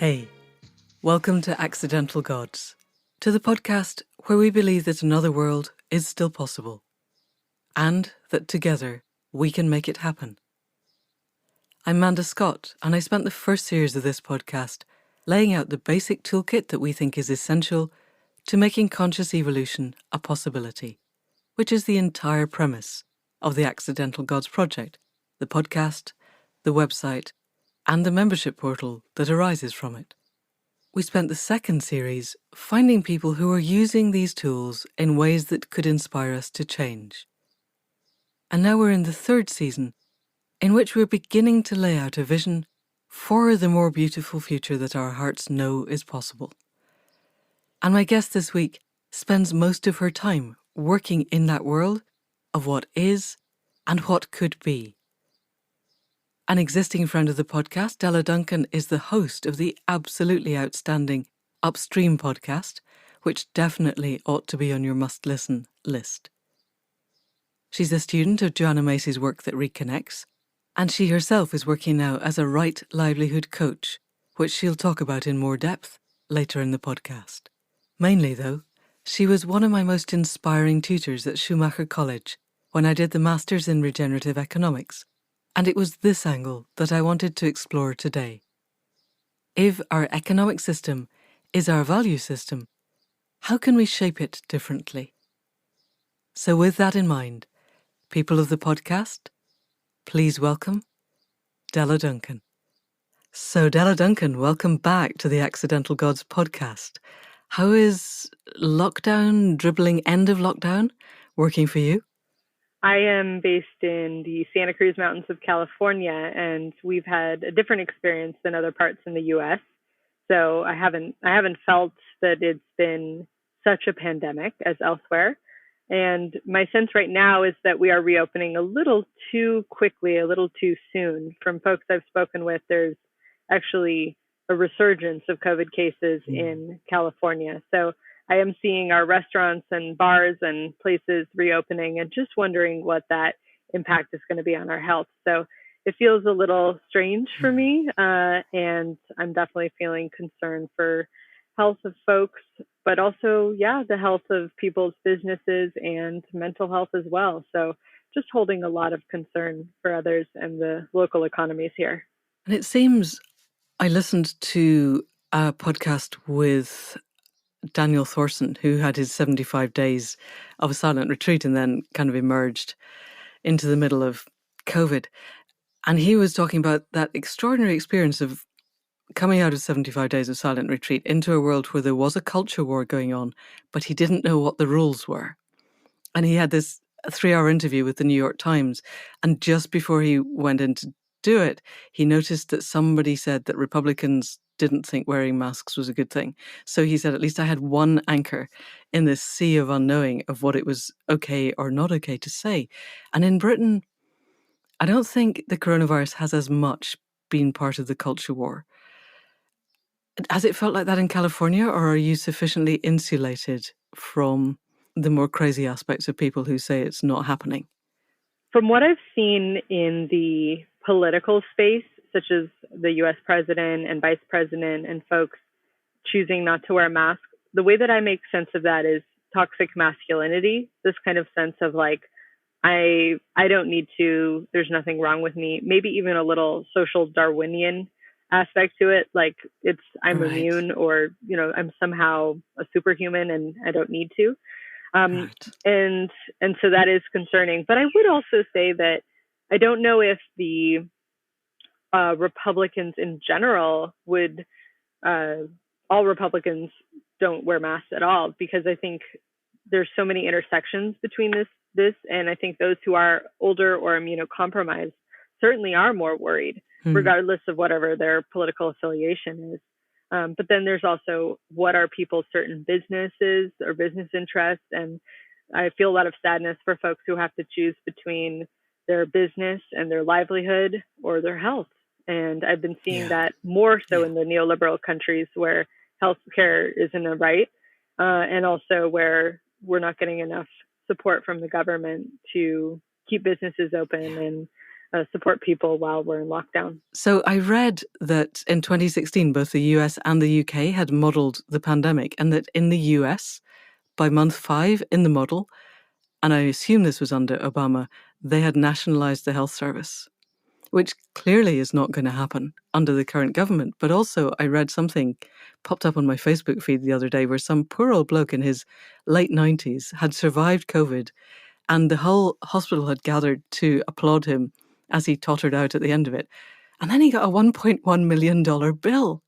Hey, welcome to Accidental Gods, to the podcast where we believe that another world is still possible, and that together we can make it happen. I'm Manda Scott, and I spent the first series of this podcast laying out the basic toolkit that we think is essential to making conscious evolution a possibility, which is the entire premise of the Accidental Gods project, the podcast, the website, and the membership portal that arises from it. We spent the second series finding people who are using these tools in ways that could inspire us to change. And now we're in the third season, in which we're beginning to lay out a vision for the more beautiful future that our hearts know is possible. And my guest this week spends most of her time working in that world of what is and what could be. An existing friend of the podcast, Della Duncan, is the host of the absolutely outstanding Upstream podcast, which definitely ought to be on your must-listen list. She's a student of Joanna Macy's work that reconnects, and she herself is working now as a right livelihood coach, which she'll talk about in more depth later in the podcast. Mainly, though, she was one of my most inspiring tutors at Schumacher College when I did the Masters in Regenerative Economics, and it was this angle that I wanted to explore today. If our economic system is our value system, how can we shape it differently? So with that in mind, people of the podcast, please welcome Della Duncan. So Della Duncan, welcome back to the Accidental Gods podcast. How is lockdown, dribbling end of lockdown, working for you? I am based in the Santa Cruz Mountains of California, and we've had a different experience than other parts in the U.S. So I haven't felt that it's been such a pandemic as elsewhere. And my sense right now is that we are reopening a little too quickly, a little too soon. From folks I've spoken with, there's actually a resurgence of COVID cases in California. So I am seeing our restaurants and bars and places reopening and just wondering what that impact is going to be on our health. So it feels a little strange for me, and I'm definitely feeling concern for health of folks, but also, the health of people's businesses and mental health as well. So just holding a lot of concern for others and the local economies here. And it seems I listened to a podcast with Daniel Thorson, who had his 75 days of a silent retreat and then kind of emerged into the middle of COVID. And he was talking about that extraordinary experience of coming out of 75 days of silent retreat into a world where there was a culture war going on, but he didn't know what the rules were. And he had this 3-hour interview with the New York Times. And just before he went in to do it, he noticed that somebody said that Republicans didn't think wearing masks was a good thing. So he said, at least I had one anchor in this sea of unknowing of what it was okay or not okay to say. And in Britain, I don't think the coronavirus has as much been part of the culture war. Has it felt like that in California, or are you sufficiently insulated from the more crazy aspects of people who say it's not happening? From what I've seen in the political space, such as the US president and vice president and folks choosing not to wear masks, the way that I make sense of that is toxic masculinity, this kind of sense of like, I don't need to, there's nothing wrong with me, maybe even a little social Darwinian aspect to it, like I'm Right. immune, or I'm somehow a superhuman and I don't need to. Right. And so that is concerning. But I would also say that I don't know if the Republicans in general would, all Republicans don't wear masks at all, because I think there's so many intersections between this, and I think those who are older or immunocompromised certainly are more worried, regardless of whatever their political affiliation is. But then there's also what are people's certain businesses or business interests. And I feel a lot of sadness for folks who have to choose between their business and their livelihood or their health. And I've been seeing that more so in the neoliberal countries where healthcare isn't a right, and also where we're not getting enough support from the government to keep businesses open and support people while we're in lockdown. So I read that in 2016, both the US and the UK had modeled the pandemic, and that in the US, by month 5 in the model, and I assume this was under Obama, they had nationalized the health service, which clearly is not going to happen under the current government. But also, I read something popped up on my Facebook feed the other day where some poor old bloke in his late 90s had survived COVID, and the whole hospital had gathered to applaud him as he tottered out at the end of it. And then he got a $1.1 million bill.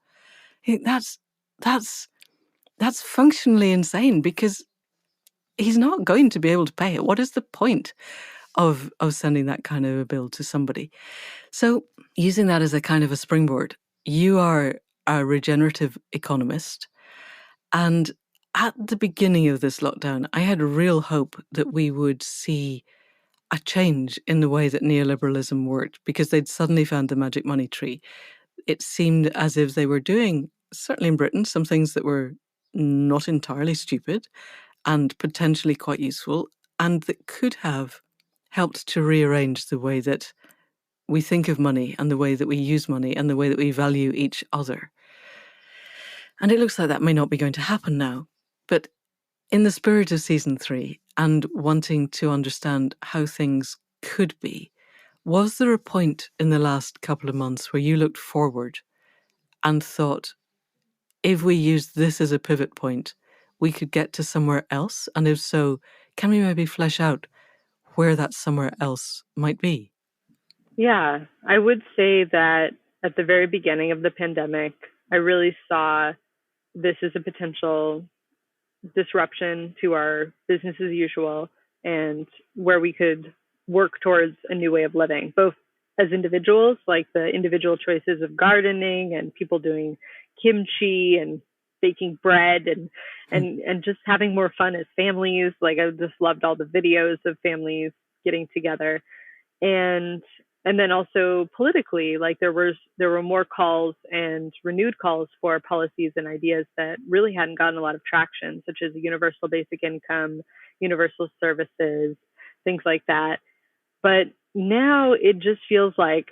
That's functionally insane, because he's not going to be able to pay it. What is the point of sending that kind of a bill to somebody? So using that as a kind of a springboard, you are a regenerative economist. And at the beginning of this lockdown, I had real hope that we would see a change in the way that neoliberalism worked, because they'd suddenly found the magic money tree. It seemed as if they were doing, certainly in Britain, some things that were not entirely stupid and potentially quite useful, and that could have helped to rearrange the way that we think of money and the way that we use money and the way that we value each other. And it looks like that may not be going to happen now. But in the spirit of season 3 and wanting to understand how things could be, was there a point in the last couple of months where you looked forward and thought, if we use this as a pivot point, we could get to somewhere else? And if so, can we maybe flesh out where that somewhere else might be? Yeah, I would say that at the very beginning of the pandemic, I really saw this as a potential disruption to our business as usual, and where we could work towards a new way of living, both as individuals, like the individual choices of gardening and people doing kimchi and baking bread and just having more fun as families. Like, I just loved all the videos of families getting together. And then also politically, like there were more calls and renewed calls for policies and ideas that really hadn't gotten a lot of traction, such as a universal basic income, universal services, things like that. But now it just feels like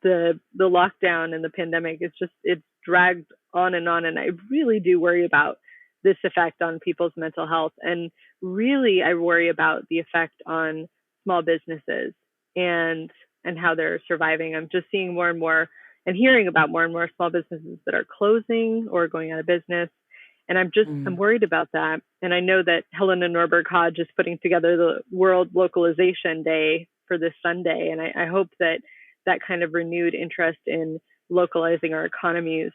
the lockdown and the pandemic is just, it's dragged on, and I really do worry about this effect on people's mental health. And really, I worry about the effect on small businesses and how they're surviving. I'm just seeing more and more and hearing about more and more small businesses that are closing or going out of business. And I'm worried about that. And I know that Helena Norberg Hodge is putting together the World Localization Day for this Sunday. And I hope that that kind of renewed interest in localizing our economies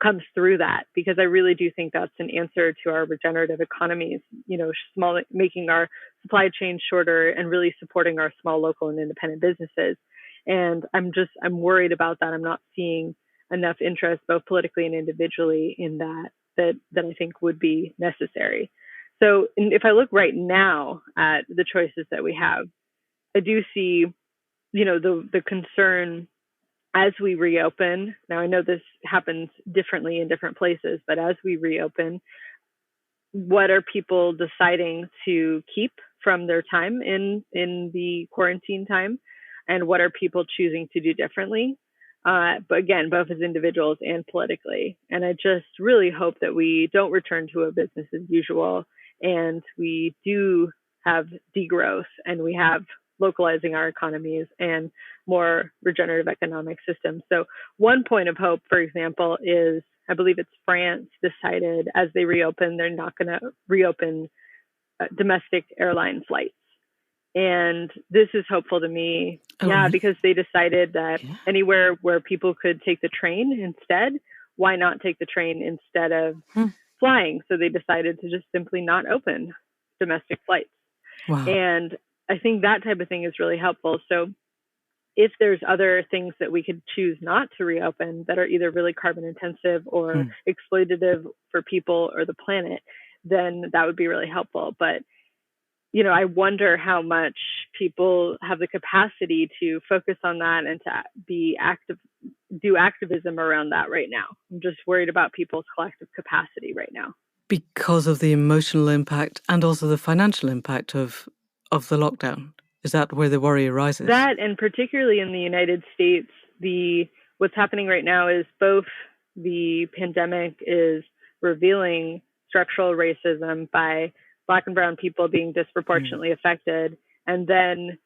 comes through that, because I really do think that's an answer to our regenerative economies, making our supply chain shorter and really supporting our small, local, and independent businesses. And I'm worried about that. I'm not seeing enough interest, both politically and individually, in that I think would be necessary. So if I look right now at the choices that we have, I do see, the concern as we reopen. Now, I know this happens differently in different places, but as we reopen, what are people deciding to keep from their time in the quarantine time? And what are people choosing to do differently? But again, both as individuals and politically. And I just really hope that we don't return to a business as usual, and we do have degrowth, and we have localizing our economies and more regenerative economic systems. So one point of hope, for example, is I believe it's France decided as they reopen, they're not going to reopen domestic airline flights. And this is hopeful to me. Because they decided that anywhere where people could take the train instead, why not take the train instead of flying? So they decided to just simply not open domestic flights. Wow. And I think that type of thing is really helpful. So if there's other things that we could choose not to reopen that are either really carbon intensive or exploitative for people or the planet, then that would be really helpful. But, I wonder how much people have the capacity to focus on that and to be active, do activism around that right now. I'm just worried about people's collective capacity right now. Because of the emotional impact and also the financial impact of the lockdown. Is that where the worry arises? That, and particularly in the United States, what's happening right now is both the pandemic is revealing structural racism by Black and brown people being disproportionately affected, and then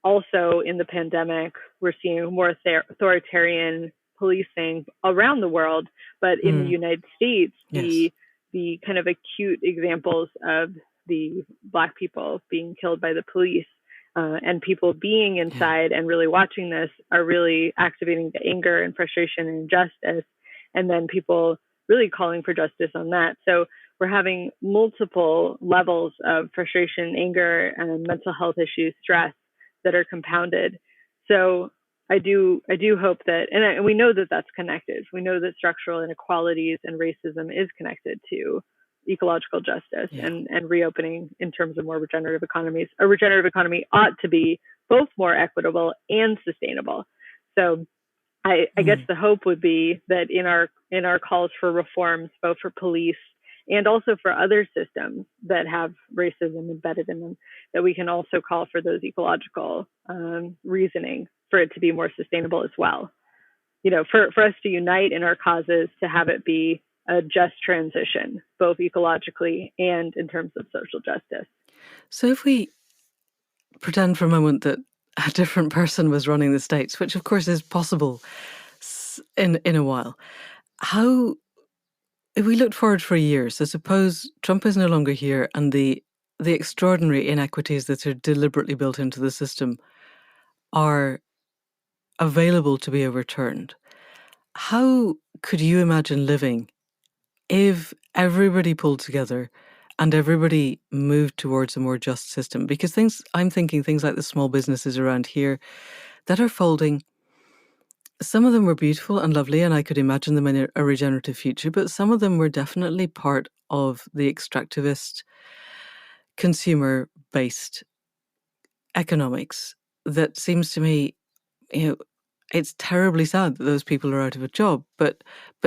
also in the pandemic, we're seeing more authoritarian policing around the world, but in the United States, yes. the kind of acute examples of the Black people being killed by the police and people being inside and really watching this are really activating the anger and frustration and injustice, and then people really calling for justice on that. So we're having multiple levels of frustration, anger, and mental health issues, stress that are compounded. So I do hope that, and we know that that's connected. We know that structural inequalities and racism is connected to ecological justice and reopening in terms of more regenerative economies. A regenerative economy ought to be both more equitable and sustainable. So I guess the hope would be that in our calls for reforms, both for police and also for other systems that have racism embedded in them, that we can also call for those ecological reasoning for it to be more sustainable as well. You know, for us to unite in our causes, to have it be a just transition, both ecologically and in terms of social justice. So if we pretend for a moment that a different person was running the states, which of course is possible in a while, how, if we looked forward for years, so suppose Trump is no longer here and the extraordinary inequities that are deliberately built into the system are available to be overturned, how could you imagine living if everybody pulled together and everybody moved towards a more just system? Because I'm thinking things like the small businesses around here that are folding, some of them were beautiful and lovely, and I could imagine them in a regenerative future, but some of them were definitely part of the extractivist, consumer-based economics that seems to me, you know, it's terribly sad that those people are out of a job, but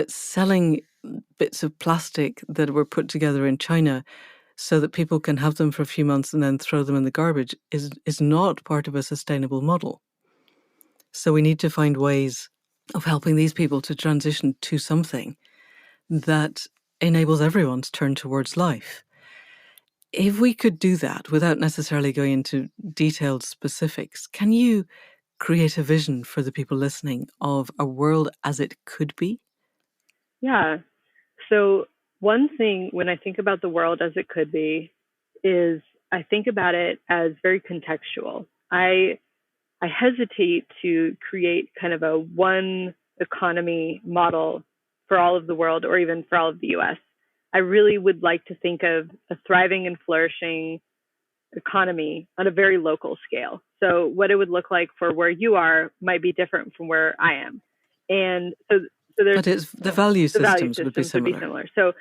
selling bits of plastic that were put together in China so that people can have them for a few months and then throw them in the garbage is not part of a sustainable model. So we need to find ways of helping these people to transition to something that enables everyone to turn towards life. If we could do that without necessarily going into detailed specifics, can you create a vision for the people listening of a world as it could be? Yeah. So one thing when I think about the world as it could be is I think about it as very contextual. I hesitate to create kind of a one economy model for all of the world or even for all of the US. I really would like to think of a thriving and flourishing economy on a very local scale. So what it would look like for where you are might be different from where I am. And so there's But the value systems would be similar. So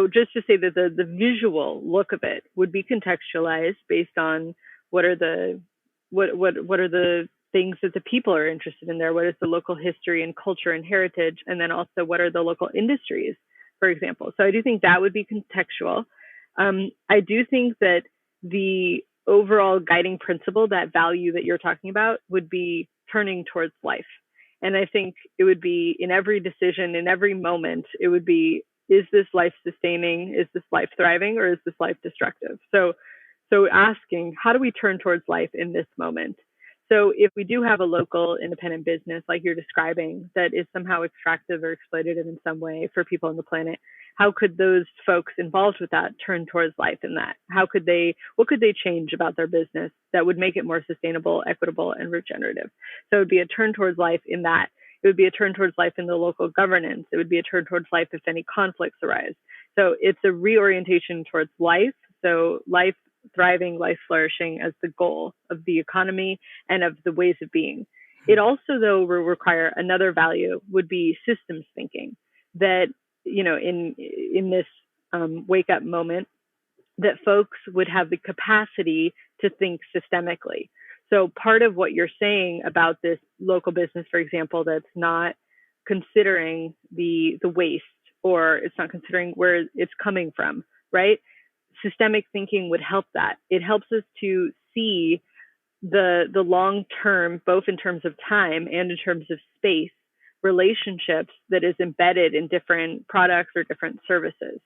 just to say that the visual look of it would be contextualized based on what are the things that the people are interested in there, what is the local history and culture and heritage, and then also what are the local industries, for example. So I do think that would be contextual. I do think that the overall guiding principle, that value that you're talking about, would be turning towards life. And I think it would be in every decision, in every moment, it would be, is this life sustaining? Is this life thriving? Or is this life destructive? So asking, how do we turn towards life in this moment? So if we do have a local independent business, like you're describing, that is somehow extractive or exploitative in some way for people on the planet, how could those folks involved with that turn towards life in that? What could they change about their business that would make it more sustainable, equitable, and regenerative? So it would be a turn towards life in that. It would be a turn towards life in the local governance. It would be a turn towards life if any conflicts arise. So it's a reorientation towards life. So life thriving, life flourishing as the goal of the economy and of the ways of being. It also, though, will require another value, would be systems thinking. That, you know, in this wake up moment, that folks would have the capacity to think systemically. So part of what you're saying about this local business, for example, that's not considering the waste, or it's not considering where it's coming from, right? Systemic thinking would help that. It helps us to see the long term, both in terms of time and in terms of space, relationships that is embedded in different products or different services.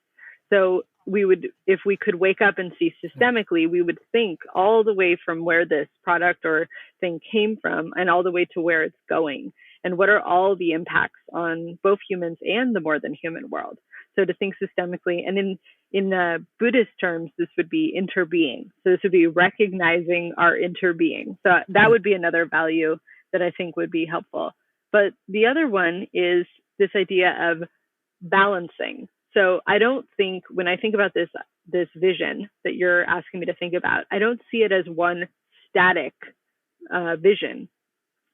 So we would, if we could wake up and see systemically, we would think all the way from where this product or thing came from and all the way to where it's going. And what are all the impacts on both humans and the more than human world? So to think systemically, and in Buddhist terms, this would be interbeing. So this would be recognizing our interbeing. So that would be another value that I think would be helpful. But the other one is this idea of balancing. So I don't think, when I think about this vision that you're asking me to think about, I don't see it as one static vision.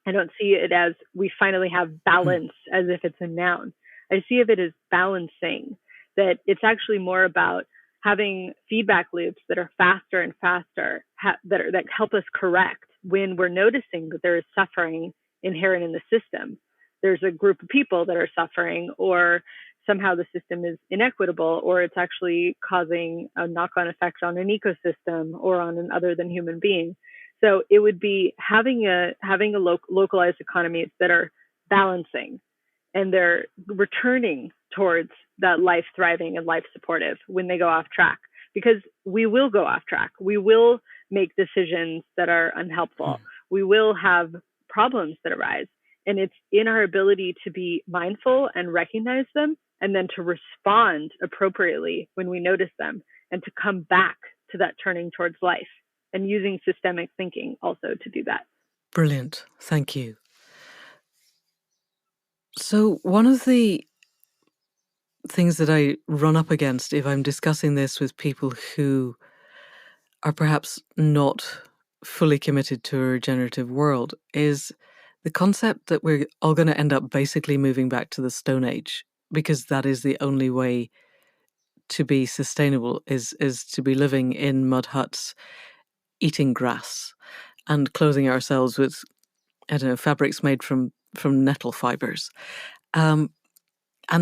I don't see it as we finally have balance as if it's a noun. I see of it as balancing, that it's actually more about having feedback loops that are faster and faster, that help us correct when we're noticing that there is suffering inherent in the system. There's a group of people that are suffering, or somehow the system is inequitable, or it's actually causing a knock-on effect on an ecosystem or on an other than human being. So it would be having a localized economies that are balancing, and they're returning towards that life thriving and life supportive when they go off track, because we will go off track. We will make decisions that are unhelpful. We will have problems that arise. And it's in our ability to be mindful and recognize them, and then to respond appropriately when we notice them, and to come back to that turning towards life, and using systemic thinking also to do that. Brilliant. Thank you. So one of the things that I run up against if I'm discussing this with people who are perhaps not fully committed to a regenerative world is the concept that we're all going to end up basically moving back to the Stone Age, because that is the only way to be sustainable, is to be living in mud huts, eating grass, and clothing ourselves with, I don't know, fabrics made from nettle fibers. And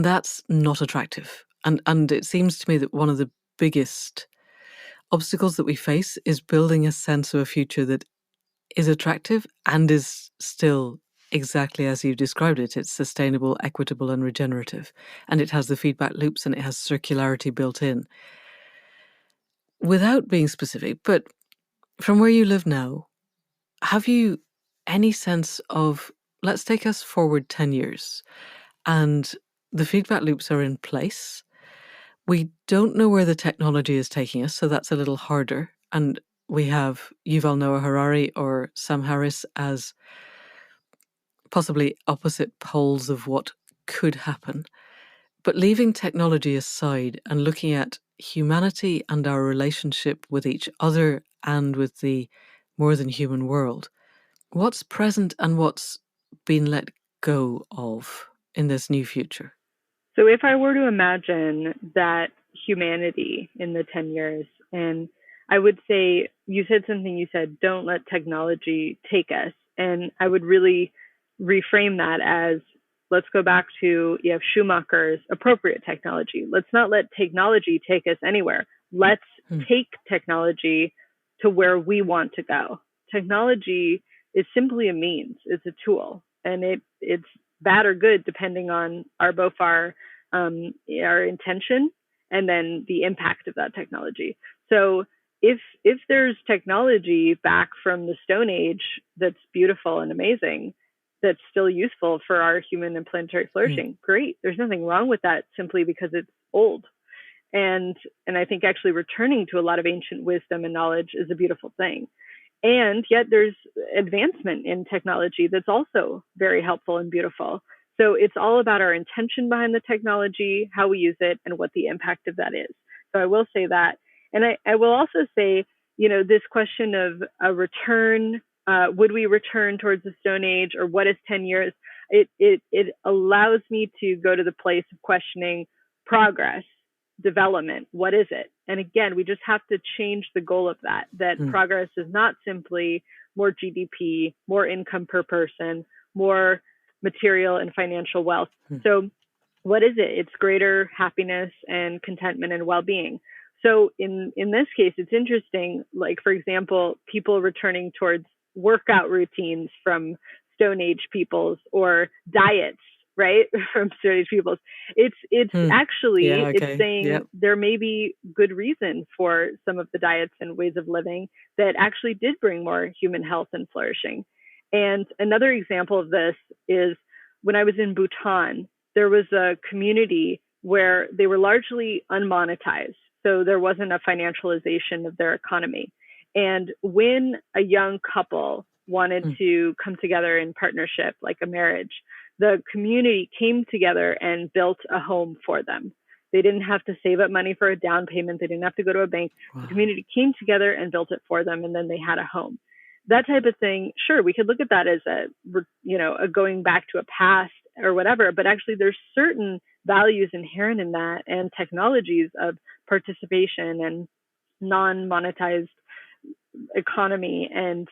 that's not attractive. And it seems to me that one of the biggest obstacles that we face is building a sense of a future that is attractive and is still exactly as you described it. It's sustainable, equitable, and regenerative. And it has the feedback loops, and it has circularity built in. Without being specific, but from where you live now, have you any sense of, let's take us forward 10 years, and the feedback loops are in place. We don't know where the technology is taking us, so that's a little harder. And we have Yuval Noah Harari or Sam Harris as possibly opposite poles of what could happen. But leaving technology aside and looking at humanity and our relationship with each other and with the more than human world, what's present and what's been let go of in this new future? So if I were to imagine that humanity in the 10 years, and I would say, you said something, you said, don't let technology take us. And I would really reframe that as, let's go back to Schumacher's appropriate technology. Let's not let technology take us anywhere. Let's take technology to where we want to go. Technology is simply a means. It's a tool, and it's bad or good depending on our intention and then the impact of that technology. So if there's technology back from the Stone Age that's beautiful and amazing, that's still useful for our human and planetary flourishing, great. There's nothing wrong with that simply because it's old. And I think actually returning to a lot of ancient wisdom and knowledge is a beautiful thing. And yet there's advancement in technology that's also very helpful and beautiful. So it's all about our intention behind the technology, how we use it, and what the impact of that is. So I will say that. And I will also say, this question of a return, would we return towards the Stone Age, or what is 10 years? It allows me to go to the place of questioning progress, development. What is it? And again, we just have to change the goal of that progress is not simply more GDP, more income per person, more material and financial wealth. So what is it? It's greater happiness and contentment and well-being. So in this case, it's interesting, like, for example, people returning towards workout routines from Stone Age peoples or diets, right, from Stone Age peoples. It's actually, Yeah, it's okay. saying Yep. there may be good reason for some of the diets and ways of living that actually did bring more human health and flourishing. And another example of this is when I was in Bhutan, there was a community where they were largely unmonetized. So there wasn't a financialization of their economy. And when a young couple wanted to come together in partnership, like a marriage, the community came together and built a home for them. They didn't have to save up money for a down payment. They didn't have to go to a bank. Wow. The community came together and built it for them, and then they had a home. That type of thing, sure, we could look at that as a going back to a past or whatever, but actually there's certain values inherent in that and technologies of participation and non-monetized economy and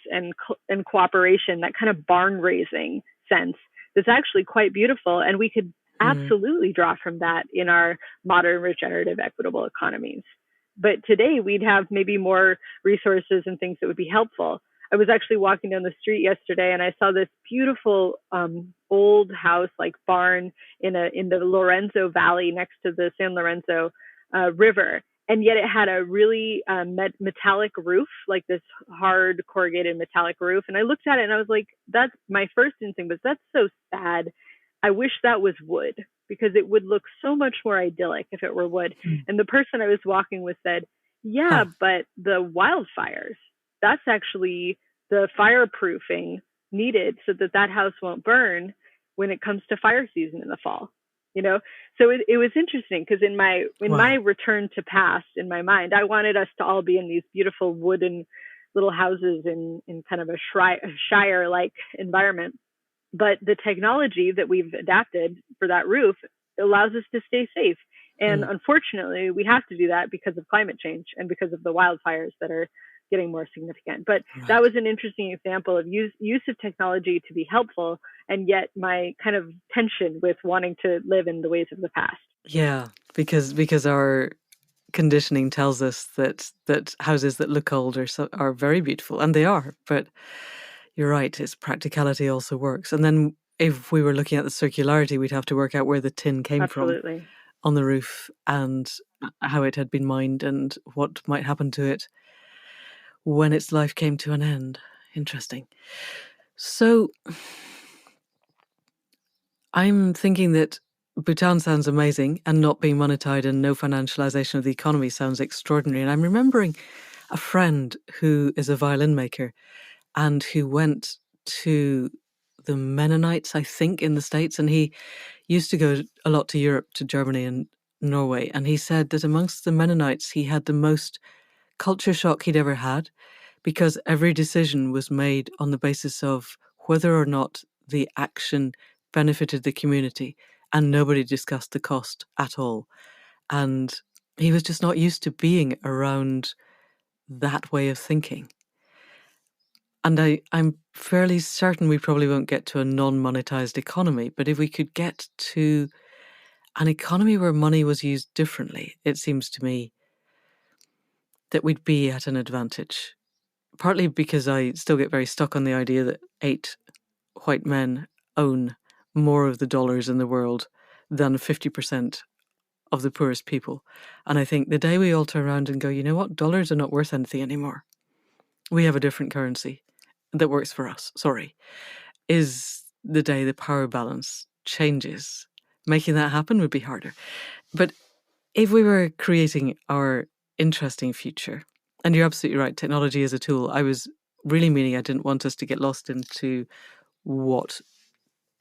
cooperation, that kind of barn raising sense, that's actually quite beautiful. And we could absolutely draw from that in our modern regenerative equitable economies. But today we'd have maybe more resources and things that would be helpful. I was actually walking down the street yesterday and I saw this beautiful old house, like barn in the Lorenzo Valley next to the San Lorenzo River. And yet it had a really metallic roof, like this hard corrugated metallic roof. And I looked at it and I was like, that's my first instinct was, that's so sad. I wish that was wood, because it would look so much more idyllic if it were wood. And the person I was walking with said, yeah, but the wildfires, that's actually the fireproofing needed so that house won't burn when it comes to fire season in the fall. So it was interesting, because in my return to past, in my mind, I wanted us to all be in these beautiful wooden little houses in kind of a shire-like environment. But the technology that we've adapted for that roof allows us to stay safe. And unfortunately, we have to do that because of climate change and because of the wildfires that are getting more significant. But that was an interesting example of use of technology to be helpful, and yet my kind of tension with wanting to live in the ways of the past. Yeah, because our conditioning tells us that houses that look old are very beautiful, and they are. But you're right, its practicality also works. And then if we were looking at the circularity, we'd have to work out where the tin came from on the roof and how it had been mined and what might happen to it when its life came to an end. Interesting. So I'm thinking that Bhutan sounds amazing, and not being monetized and no financialization of the economy sounds extraordinary. And I'm remembering a friend who is a violin maker and who went to the Mennonites, I think, in the States. And he used to go a lot to Europe, to Germany and Norway. And he said that amongst the Mennonites, he had the most culture shock he'd ever had, because every decision was made on the basis of whether or not the action benefited the community, and nobody discussed the cost at all. And he was just not used to being around that way of thinking. And I'm fairly certain we probably won't get to a non-monetized economy, but if we could get to an economy where money was used differently, it seems to me that we'd be at an advantage. Partly because I still get very stuck on the idea that 8 white men own more of the dollars in the world than 50% of the poorest people. And I think the day we all turn around and go, you know what, dollars are not worth anything anymore, we have a different currency that works for us, is the day the power balance changes. Making that happen would be harder. But if we were creating our interesting future, and you're absolutely right, technology is a tool. I was really meaning I didn't want us to get lost into what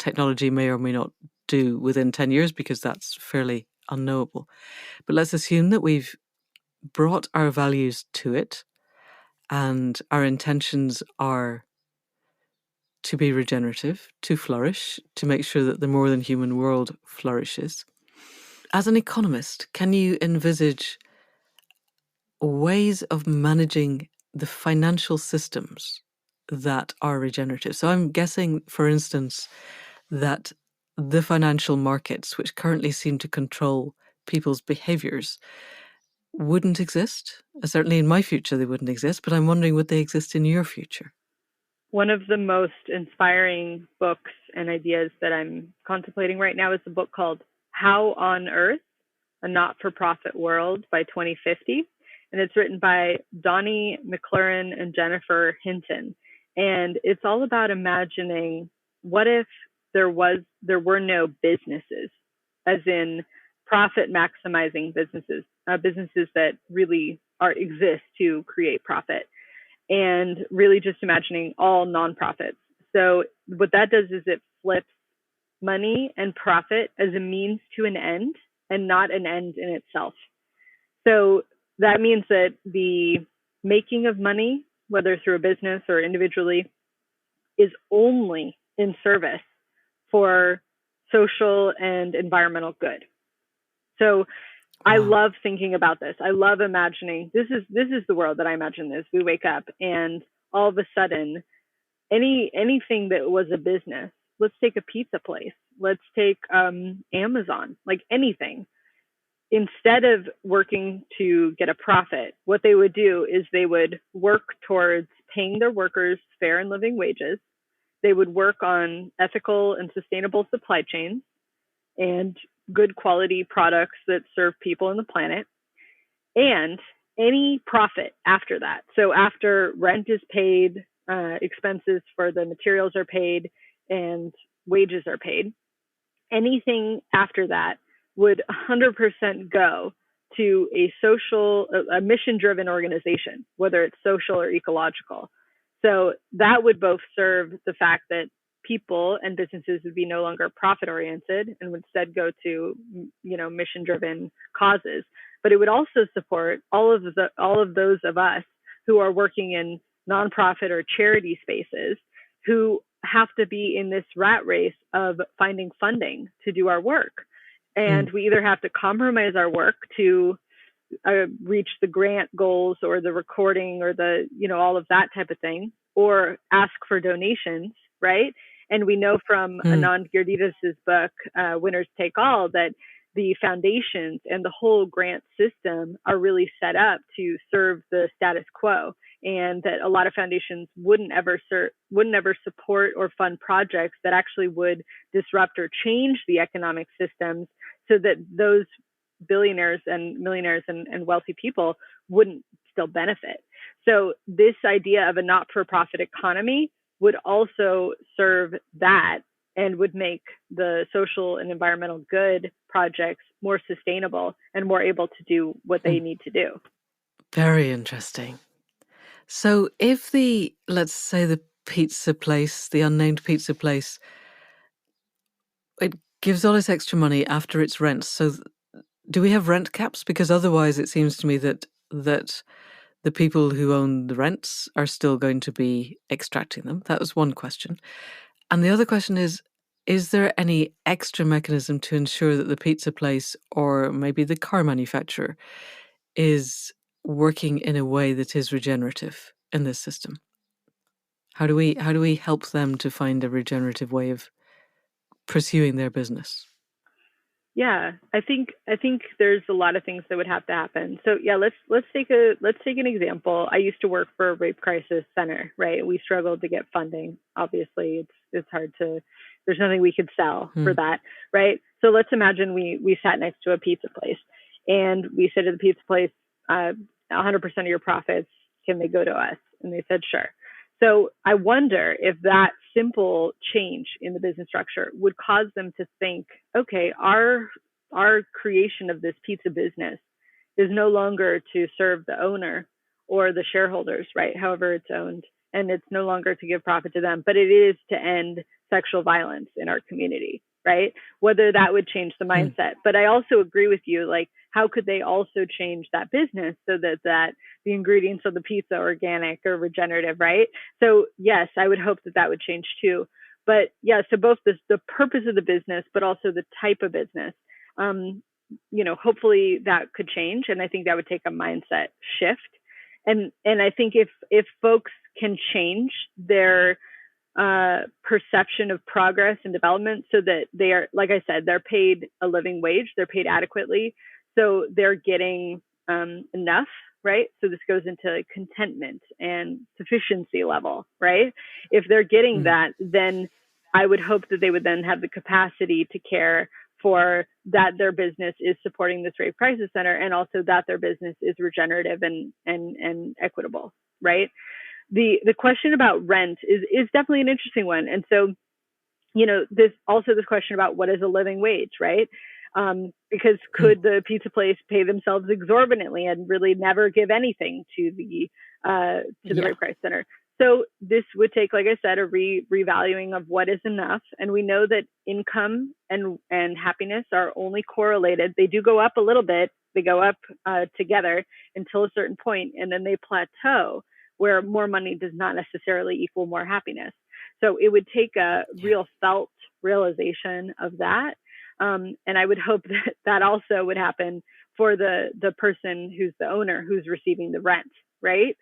technology may or may not do within 10 years, because that's fairly unknowable. But let's assume that we've brought our values to it and our intentions are to be regenerative, to flourish, to make sure that the more than human world flourishes. As an economist, can you envisage ways of managing the financial systems that are regenerative? So I'm guessing, for instance, that the financial markets, which currently seem to control people's behaviors, wouldn't exist. Certainly in my future they wouldn't exist, but I'm wondering, would they exist in your future? One of the most inspiring books and ideas that I'm contemplating right now is a book called How on Earth, A Not-for-Profit World by 2050. And it's written by Donnie McLaren and Jennifer Hinton. And it's all about imagining what if there were no businesses, as in profit maximizing businesses, businesses that really exist to create profit, and really just imagining all nonprofits. So what that does is it flips money and profit as a means to an end and not an end in itself. So that means that the making of money, whether through a business or individually, is only in service for social and environmental good. So I love thinking about this. I love imagining this is the world that I imagine this. We wake up and all of a sudden anything that was a business, let's take a pizza place, let's take Amazon, like anything. Instead of working to get a profit, what they would do is they would work towards paying their workers fair and living wages. They would work on ethical and sustainable supply chains and good quality products that serve people and the planet, and any profit after that. So after rent is paid, expenses for the materials are paid, and wages are paid, anything after that would 100% go to a mission-driven organization, whether it's social or ecological. So that would both serve the fact that people and businesses would be no longer profit-oriented and would instead go to, mission-driven causes. But it would also support all of those of us who are working in nonprofit or charity spaces who have to be in this rat race of finding funding to do our work. And we either have to compromise our work to reach the grant goals or the recording or the, all of that type of thing, or ask for donations, right? And we know from Anand Giridhara's book, Winners Take All, that the foundations and the whole grant system are really set up to serve the status quo, and that a lot of foundations wouldn't ever support or fund projects that actually would disrupt or change the economic systems so that those billionaires and millionaires and wealthy people wouldn't still benefit. So this idea of a not-for-profit economy would also serve that and would make the social and environmental good projects more sustainable and more able to do what they need to do. Very interesting. So if let's say the pizza place, the unnamed pizza place, it gives all this extra money after its rent. So do we have rent caps? Because otherwise it seems to me that the people who own the rents are still going to be extracting them. That was one question. And the other question is there any extra mechanism to ensure that the pizza place or maybe the car manufacturer is working in a way that is regenerative in this system? How do we help them to find a regenerative way of pursuing their business? Yeah, I think there's a lot of things that would have to happen. So yeah, let's take an example. I used to work for a rape crisis center, right? We struggled to get funding. Obviously, it's hard to. There's nothing we could sell for that, right? So let's imagine we sat next to a pizza place, and we said to the pizza place, 100% of your profits, can they go to us? And they said, sure. So I wonder if that simple change in the business structure would cause them to think, okay, our creation of this pizza business is no longer to serve the owner or the shareholders, right? However it's owned. And it's no longer to give profit to them, but it is to end sexual violence in our community, right? Whether that would change the mindset. But I also agree with you, like, how could they also change that business so that the ingredients of the pizza are organic or regenerative, right? So yes, I would hope that would change too. But yeah, so both the purpose of the business, but also the type of business, hopefully that could change. And I think that would take a mindset shift. And I think if folks can change their perception of progress and development so that they are, like I said, they're paid a living wage, they're paid adequately. So they're getting enough right? So this goes into like contentment and sufficiency level, right? If they're getting that, then I would hope that they would then have the capacity to care for that their business is supporting this rape crisis center, and also that their business is regenerative and equitable, right? The question about rent is definitely an interesting one. And so, this question about what is a living wage, right? Because could the pizza place pay themselves exorbitantly and really never give anything to the rape crisis center? So this would take, like I said, a revaluing of what is enough. And we know that income and happiness are only correlated. They do go up a little bit. They go up together until a certain point, and then they plateau where more money does not necessarily equal more happiness. So it would take a real felt realization of that. And I would hope that that also would happen for the person who's the owner, who's receiving the rent, right?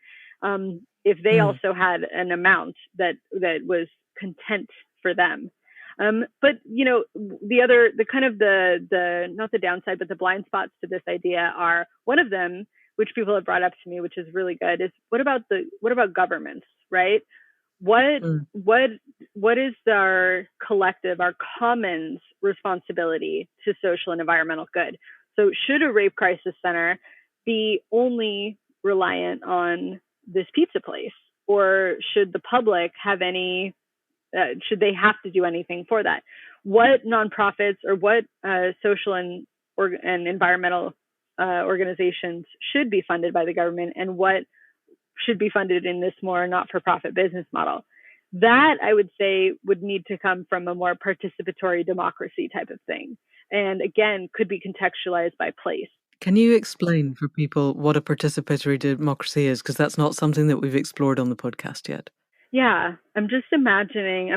If they also had an amount that was content for them. But the kind of the not the downside, but the blind spots to this idea are, one of them, which people have brought up to me, which is really good, is what about governments, right? What is our collective, our commons responsibility to social and environmental good? So should a rape crisis center be only reliant on this pizza place, or should the public have any? Should they have to do anything for that? What nonprofits or what social and environmental organizations should be funded by the government, and what should be funded in this more not-for-profit business model? That, I would say, would need to come from a more participatory democracy type of thing. And again, could be contextualized by place. Can you explain for people what a participatory democracy is? Because that's not something that we've explored on the podcast yet. Yeah, I'm imagining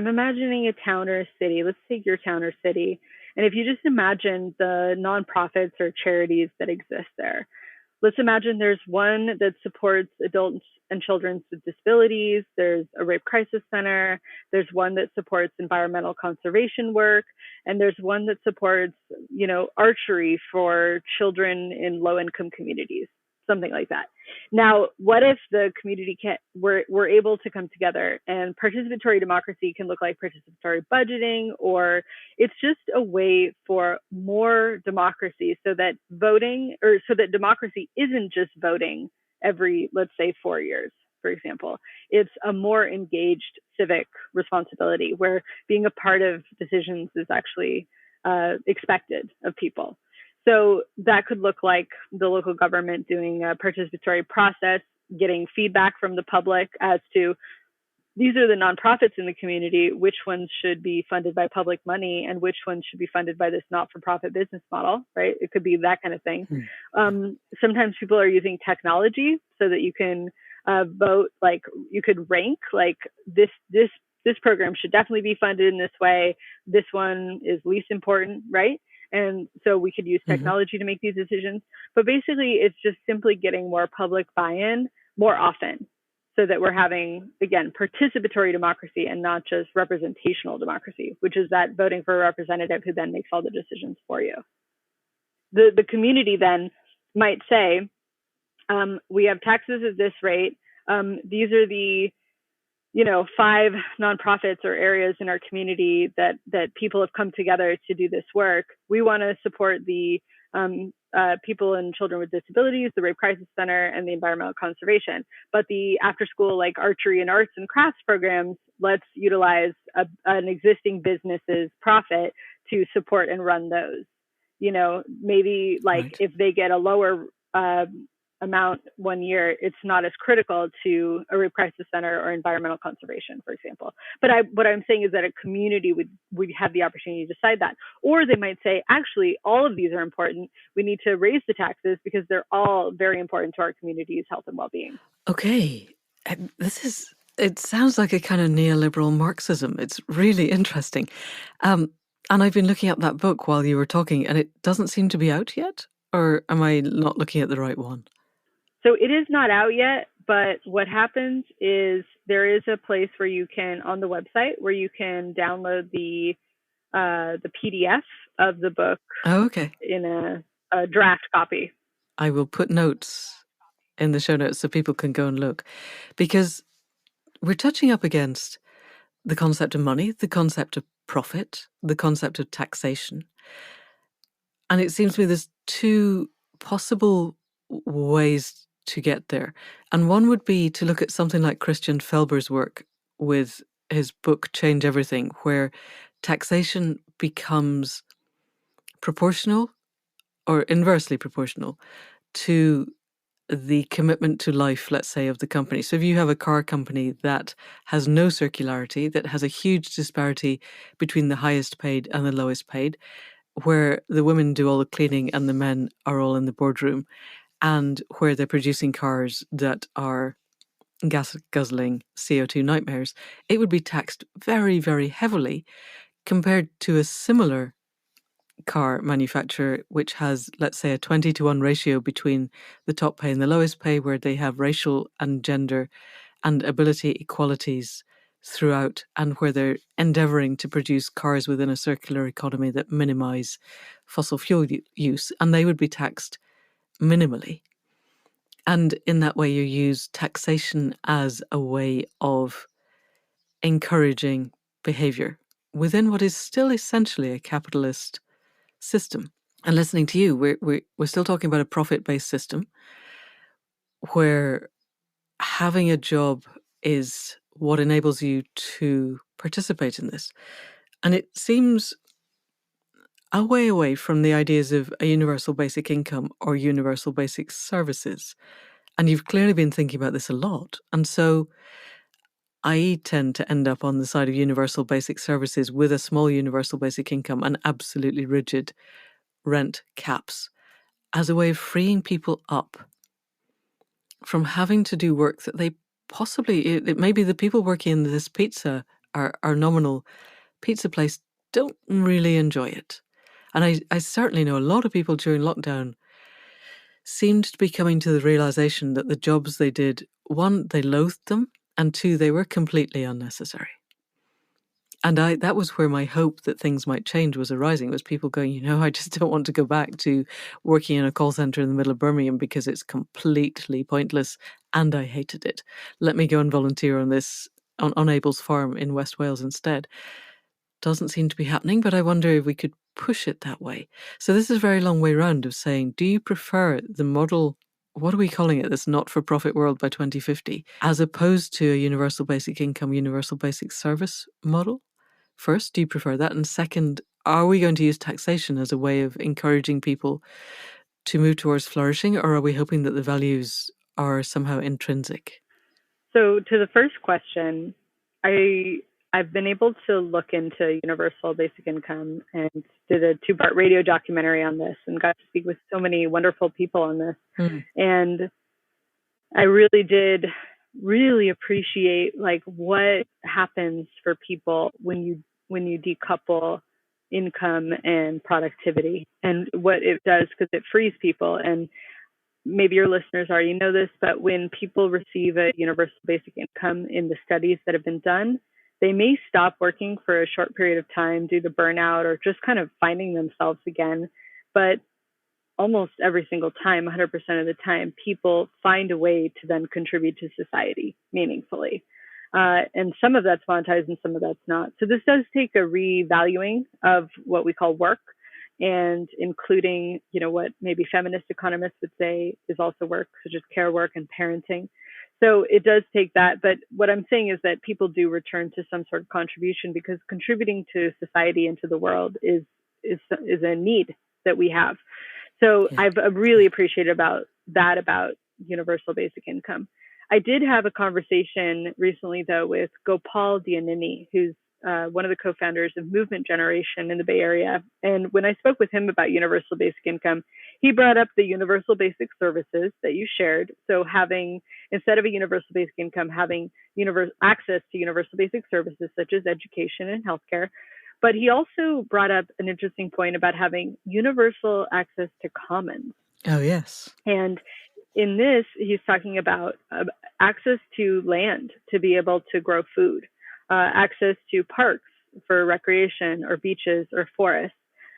a town or a city. Let's take your town or city. And if you just imagine the nonprofits or charities that exist there, let's imagine there's one that supports adults and children with disabilities. There's a rape crisis center. There's one that supports environmental conservation work. And there's one that supports, archery for children in low-income communities, something like that. Now, what if the community were able to come together, and participatory democracy can look like participatory budgeting, or it's just a way for more democracy, so that democracy isn't just voting every, let's say, 4 years, for example. It's a more engaged civic responsibility where being a part of decisions is actually expected of people. So that could look like the local government doing a participatory process, getting feedback from the public as to, these are the nonprofits in the community, which ones should be funded by public money and which ones should be funded by this not-for-profit business model, right? It could be that kind of thing. Sometimes people are using technology so that you can vote, like you could rank, like this program should definitely be funded in this way. This one is least important, right? And so we could use technology to make these decisions. But basically, it's just simply getting more public buy-in more often, so that we're having, again, participatory democracy and not just representational democracy, which is that voting for a representative who then makes all the decisions for you. The community then might say, we have taxes at this rate. These are the 5 nonprofits or areas in our community that people have come together to do this work. We want to support the people and children with disabilities, the Rape Crisis Center, and the environmental conservation. But the after-school, like archery and arts and crafts programs, let's utilize an existing business's profit to support and run those. Maybe if they get a lower amount one year, it's not as critical to a rape crisis center or environmental conservation, for example. But what I'm saying is that a community would have the opportunity to decide that. Or they might say, actually, all of these are important. We need to raise the taxes because they're all very important to our community's health and well-being. Okay. It sounds like a kind of neoliberal Marxism. It's really interesting. And I've been looking up that book while you were talking, and it doesn't seem to be out yet? Or am I not looking at the right one? So it is not out yet, but what happens is there is a place where you can, on the website, where you can download the PDF of the book in a draft copy. I will put notes in the show notes so people can go and look, because we're touching up against the concept of money, the concept of profit, the concept of taxation. And it seems to me there's two possible ways to get there. And one would be to look at something like Christian Felber's work with his book Change Everything, where taxation becomes proportional or inversely proportional to the commitment to life, let's say, of the company. So if you have a car company that has no circularity, that has a huge disparity between the highest paid and the lowest paid, where the women do all the cleaning and the men are all in the boardroom, and where they're producing cars that are gas guzzling CO2 nightmares, it would be taxed very, very heavily compared to a similar car manufacturer which has, let's say, a 20-to-1 ratio between the top pay and the lowest pay, where they have racial and gender and ability equalities throughout, and where they're endeavoring to produce cars within a circular economy that minimize fossil fuel use, and they would be taxed minimally. And in that way, you use taxation as a way of encouraging behavior within what is still essentially a capitalist system. And listening to you, we're still talking about a profit-based system where having a job is what enables you to participate in this. And it seems a way away from the ideas of a universal basic income or universal basic services. And you've clearly been thinking about this a lot. And so I tend to end up on the side of universal basic services with a small universal basic income and absolutely rigid rent caps as a way of freeing people up from having to do work that they possibly, it may be the people working in this pizza, our nominal pizza place, don't really enjoy it. And I certainly know a lot of people during lockdown seemed to be coming to the realization that the jobs they did, one, they loathed them, and two, they were completely unnecessary. And that was where my hope that things might change was arising, was people going, I just don't want to go back to working in a call center in the middle of Birmingham because it's completely pointless and I hated it. Let me go and volunteer on Abel's farm in West Wales instead. Doesn't seem to be happening, but I wonder if we could push it that way. So this is a very long way round of saying, do you prefer the model, what are we calling it, this not-for-profit world by 2050, as opposed to a universal basic income, universal basic service model? First, do you prefer that? And second, are we going to use taxation as a way of encouraging people to move towards flourishing, or are we hoping that the values are somehow intrinsic? So to the first question, I've been able to look into universal basic income and did a 2-part radio documentary on this and got to speak with so many wonderful people on this. And I really did appreciate like what happens for people when you decouple income and productivity and what it does, because it frees people. And maybe your listeners already know this, but when people receive a universal basic income in the studies that have been done, they may stop working for a short period of time due to burnout or just kind of finding themselves again. But almost every single time, 100% of the time, people find a way to then contribute to society meaningfully. And some of that's monetized and some of that's not. So this does take a revaluing of what we call work, and including, what maybe feminist economists would say is also work, such as care work and parenting. So it does take that. But what I'm saying is that people do return to some sort of contribution, because contributing to society and to the world is a need that we have. So yeah. I've really appreciated about universal basic income. I did have a conversation recently, though, with Gopal Dianini, who's one of the co-founders of Movement Generation in the Bay Area. And when I spoke with him about universal basic income, he brought up the universal basic services that you shared. So having, instead of a universal basic income, having access to universal basic services such as education and healthcare. But he also brought up an interesting point about having universal access to commons. Oh, yes. And in this, he's talking about access to land to be able to grow food, access to parks for recreation or beaches or forests.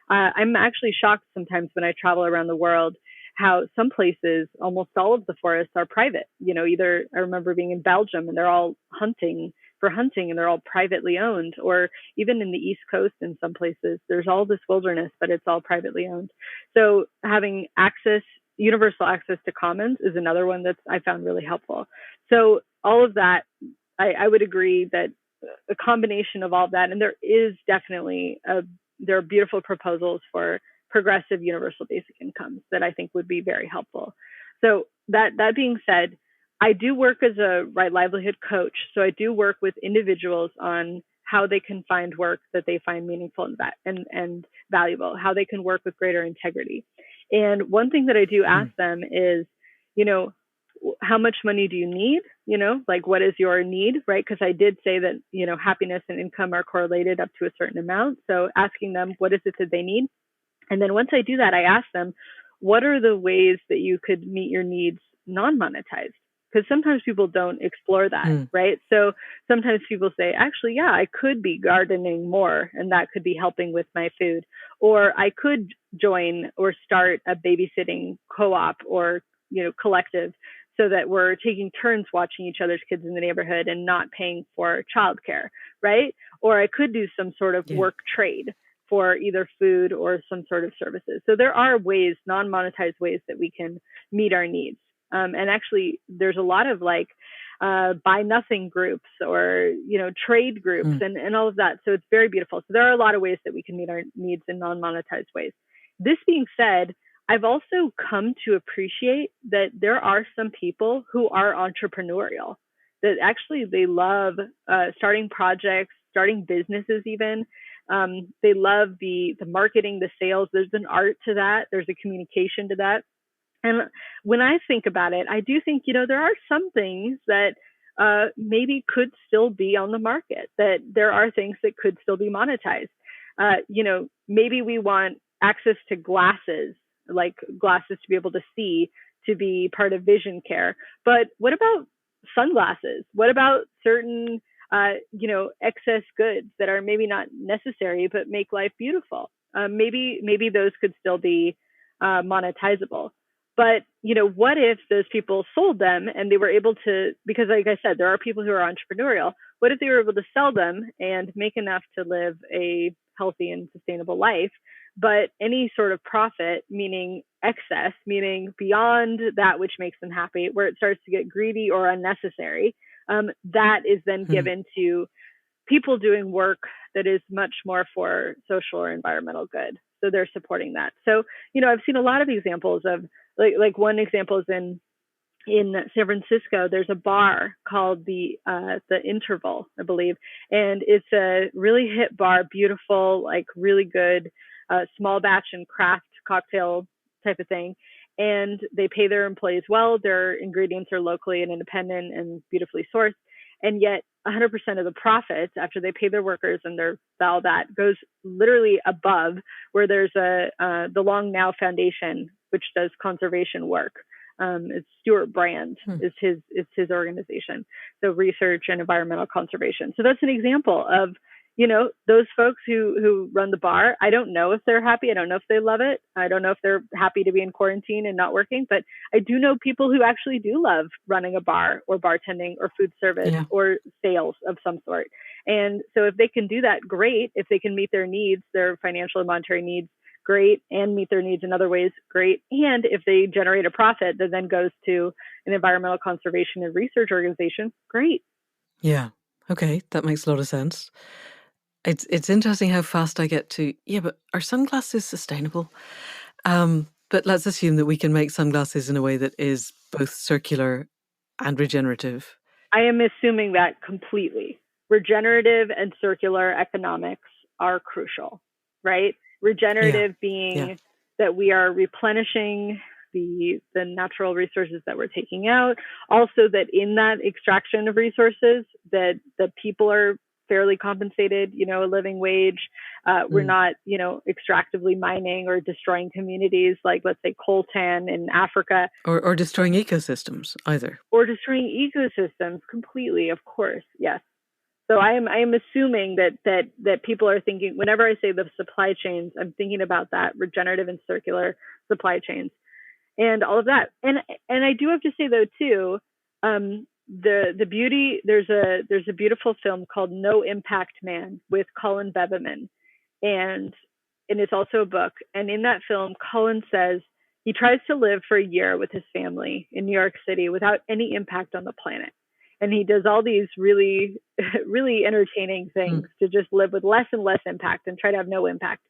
I'm actually shocked sometimes when I travel around the world how some places, almost all of the forests are private. Either I remember being in Belgium and they're all hunting and they're all privately owned, or even in the East Coast in some places, there's all this wilderness, but it's all privately owned. So having universal access to commons is another one that I found really helpful. So all of that, I would agree that a combination of all of that, and there are beautiful proposals for progressive universal basic incomes that I think would be very helpful. So that being said, I do work as a right livelihood coach. So I do work with individuals on how they can find work that they find meaningful and valuable, how they can work with greater integrity. And one thing that I do ask them is, how much money do you need? Like, what is your need, right? Because I did say that, happiness and income are correlated up to a certain amount. So asking them, what is it that they need? And then once I do that, I ask them, what are the ways that you could meet your needs non-monetized? Because sometimes people don't explore that, right? So sometimes people say, actually, yeah, I could be gardening more, and that could be helping with my food. Or I could join or start a babysitting co-op or, collective, so that we're taking turns watching each other's kids in the neighborhood and not paying for childcare, right? Or I could do some sort of work trade for either food or some sort of services. So there are ways, non-monetized ways, that we can meet our needs. And actually, there's a lot of buy nothing groups or, trade groups and all of that. So it's very beautiful. So there are a lot of ways that we can meet our needs in non-monetized ways. This being said, I've also come to appreciate that there are some people who are entrepreneurial, that actually they love starting projects, starting businesses even. They love the marketing, the sales. There's an art to that. There's a communication to that. And when I think about it, I do think, there are some things that maybe could still be on the market, that there are things that could still be monetized. Maybe we want access to glasses, like glasses to be able to see, to be part of vision care. But what about sunglasses? What about certain, excess goods that are maybe not necessary, but make life beautiful? Maybe those could still be monetizable. But, what if those people sold them and they were able to, because like I said, there are people who are entrepreneurial. What if they were able to sell them and make enough to live a healthy and sustainable life, but any sort of profit, meaning excess, meaning beyond that which makes them happy, where it starts to get greedy or unnecessary, that is then given to people doing work that is much more for social or environmental good. So they're supporting that. So, I've seen a lot of examples of, like one example is in San Francisco, there's a bar called the Interval, I believe. And it's a really hip bar, beautiful, like really good, small batch and craft cocktail type of thing. And they pay their employees well. Their ingredients are locally and independent and beautifully sourced. And yet 100% of the profits after they pay their workers and all that goes literally above where there's the Long Now Foundation, which does conservation work. It's Stuart Brand is his organization. So research and environmental conservation. So that's an example of, those folks who run the bar. I don't know if they're happy. I don't know if they love it. I don't know if they're happy to be in quarantine and not working, but I do know people who actually do love running a bar or bartending or food service or sales of some sort. And so if they can do that, great. If they can meet their needs, their financial and monetary needs, great, and meet their needs in other ways, great. And if they generate a profit that then goes to an environmental conservation and research organization, great. Yeah. Okay. That makes a lot of sense. It's interesting how fast I get to, but are sunglasses sustainable? But let's assume that we can make sunglasses in a way that is both circular and regenerative. I am assuming that completely. Regenerative and circular economics are crucial, right? Regenerative being that we are replenishing the natural resources that we're taking out. Also that in that extraction of resources, that the people are fairly compensated, a living wage. We're not, extractively mining or destroying communities like, let's say, coltan in Africa. Or destroying ecosystems either. Or destroying ecosystems completely, of course, yes. So I am assuming that people are thinking, whenever I say the supply chains, I'm thinking about that regenerative and circular supply chains. and all of that. And I do have to say though too, the beauty, there's a beautiful film called No Impact Man with Colin Beverman, and it's also a book. And in that film, Colin says he tries to live for a year with his family in New York City without any impact on the planet. And he does all these really, really entertaining things to just live with less and less impact and try to have no impact.